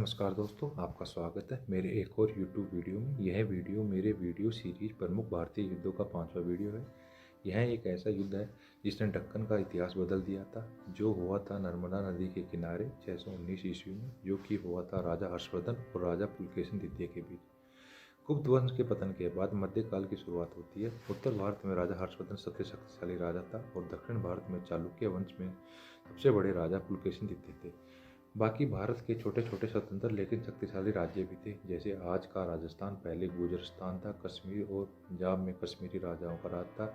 नमस्कार दोस्तों, आपका स्वागत है मेरे एक और YouTube वीडियो में। यह वीडियो मेरे वीडियो सीरीज प्रमुख भारतीय युद्धों का 5वां वीडियो है। यह एक ऐसा युद्ध है जिसने दक्कन का इतिहास बदल दिया था, जो हुआ था नर्मदा नदी के किनारे 619 ईस्वी में, जो कि हुआ था राजा हर्षवर्धन और राजा पुलकेशिन द्वितीय के बीच। गुप्त वंश के पतन के बाद मध्यकाल की शुरुआत होती है। उत्तर भारत में राजा हर्षवर्धन सबसे शक्तिशाली राजा था और दक्षिण भारत में चालुक्य वंश में सबसे बड़े राजा पुलकेशिन द्वितीय थे। बाकी भारत के छोटे छोटे स्वतंत्र लेकिन शक्तिशाली राज्य भी थे, जैसे आज का राजस्थान पहले गुजरान था, कश्मीर और पंजाब में कश्मीरी राजाओं का राज था,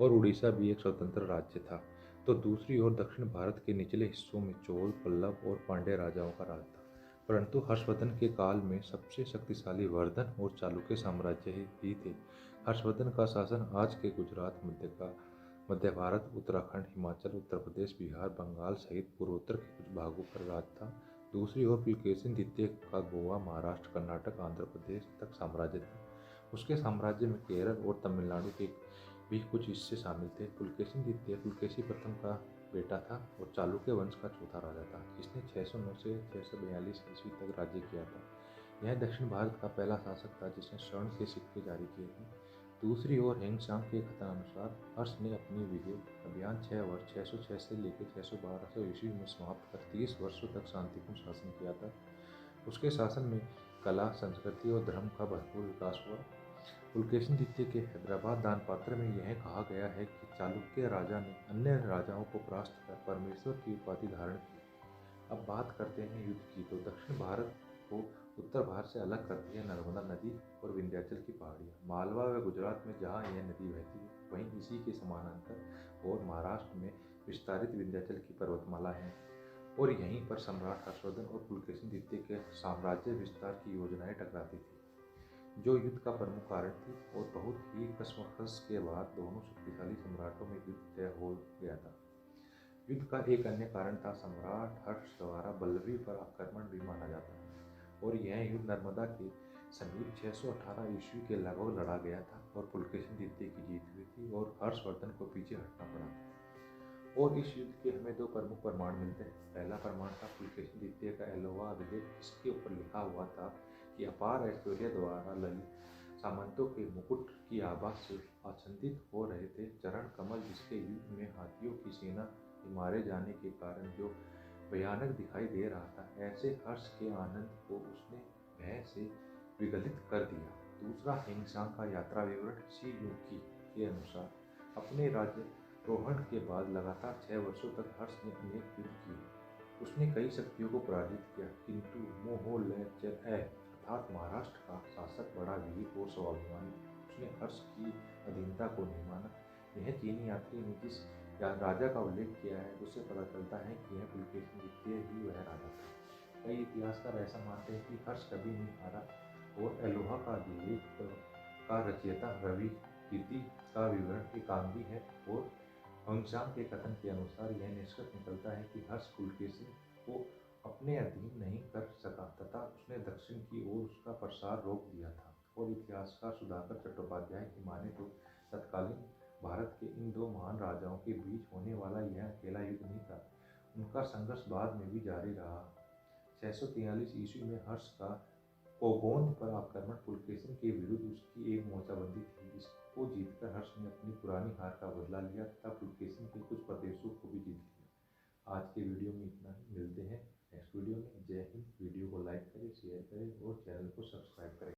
और उड़ीसा भी एक स्वतंत्र राज्य था। तो दूसरी ओर दक्षिण भारत के निचले हिस्सों में चोल, पल्लव और पांड्य राजाओं का राज था। परंतु हर्षवर्धन के काल में सबसे शक्तिशाली वर्धन और चालुक्य साम्राज्य ही थे। हर्षवर्धन का शासन आज के गुजरात, मध्य भारत, उत्तराखंड, हिमाचल, उत्तर प्रदेश, बिहार, बंगाल सहित पूर्वोत्तर के कुछ भागों पर राज था। दूसरी ओर पुलकेशिन द्वितीय का गोवा, महाराष्ट्र, कर्नाटक, आंध्र प्रदेश तक साम्राज्य था। उसके साम्राज्य में केरल और तमिलनाडु के भी कुछ हिस्से शामिल थे। पुलकेशिन द्वितीय पुलकेशी प्रथम का बेटा था और चालुक्य वंश का चौथा राजा था, जिसने 609 से 642 ईस्वी तक राज्य किया था। यह दक्षिण भारत का पहला शासक था जिसने स्वर्ण के सिक्के जारी किए थे। दूसरी ओर हेंगशांग के कथनानुसार हर्ष ने अपनी विजय अभियान 6 वर्ष 606 से लेकर 612 ईस्वी में समाप्त कर 30 वर्षों तक शांतिपूर्ण शासन किया था। उसके शासन में कला, संस्कृति और धर्म का भरपूर विकास हुआ। पुलकेशिन द्वितीय के हैदराबाद दानपत्र में यह कहा गया है कि चालुक्य राजा ने अन्य राजाओं को परास्त कर परमेश्वर की उपाधि धारण की। अब बात करते हैं युद्ध की। तो दक्षिण भारत को उत्तर भारत से अलग करती है नर्मदा नदी और विंध्याचल की पहाड़ियाँ। मालवा व गुजरात में जहाँ यह नदी बहती है, वहीं इसी के समानांतर और महाराष्ट्र में विस्तारित विंध्याचल की पर्वतमाला है। और यहीं पर सम्राट हर्षवर्धन और पुलकेशिन द्वितीय के साम्राज्य विस्तार की योजनाएं टकराती थी, जो युद्ध का प्रमुख कारण थी। और बहुत ही कशमकश के बाद दोनों शक्तिशाली सम्राटों में युद्ध तय हो गया था। युद्ध का एक अन्य कारण था सम्राट हर्ष द्वारा बल्लभी पर आक्रमण भी माना जाता है। और यह युद्ध नर्मदा के समीप 618 ईस्वी के लगभग लड़ा गया था और पुलकेशिन द्वितीय की जीत हुई थी और हर्षवर्धन को पीछे हटना पड़ा था। और इस युद्ध के हमें दो प्रमुख प्रमाण मिलते हैं। पहला प्रमाण था पुलकेशिन द्वितीय का एलोवा अभिलेख, जिसके ऊपर लिखा हुआ था कि अपार ऐश्वर्य द्वारा ललित सामंतों के मुकुट की आभा से आच्छादित हो रहे थे चरण कमल, जिसके युद्ध में हाथियों की सेना के मारे जाने के कारण जो भयानक दिखाई दे रहा था, ऐसे हर्ष के आनंद को उसने भय से विगलित कर दिया। दूसरा हेंगशांग का यात्रा विवरण शी यूकी के अनुसार अपने राज्यारोहण के बाद लगातार 6 वर्षों तक हर्ष ने अनेक युद्ध किए। उसने कई शक्तियों को पराजित किया, किंतु मोहोल्लचर अर्थात महाराष्ट्र का शासक बड़ा वीर और स्वाभिमानी, उसने हर्ष की अधीनता को नहीं माना। यह चीनी यात्री ने जिस राजा का उल्लेख किया है, उससे पता चलता है कि यह पुलकेशिन द्वितीय ही वह राजा था। कई इतिहासकार ऐसा मानते हैं कि हर्ष कभी नहीं हारा। और एलोहा का अभिलेख का रचयिता रवि कीर्ति का विवरण एकांगी है। और हेंगशांग के कथन के अनुसार यह निष्कर्ष निकलता है कि हर्ष पुलकेशिन को अपने अधीन नहीं कर सका तथा उसने दक्षिण की ओर उसका प्रसार रोक दिया था। और इतिहासकार सुधाकर चट्टोपाध्याय की माने तो तत्कालीन भारत के इन दो महान राजाओं के बीच होने वाला यह अकेला युद्ध नहीं था। उनका संघर्ष बाद में भी जारी रहा। 643 ईस्वी में हर्ष का कोगोंद पर आक्रमण पुलकेशिन के विरुद्ध उसकी एक मोर्चाबंदी थी। इसको जीतकर हर्ष ने अपनी पुरानी हार का बदला लिया तथा पुलकेशिन के कुछ प्रदेशों को भी जीत लिया। आज के वीडियो में इतना ही। मिलते हैं नेक्स्ट वीडियो में। जय हिंद। वीडियो को लाइक करें, शेयर करें और चैनल को सब्सक्राइब करें।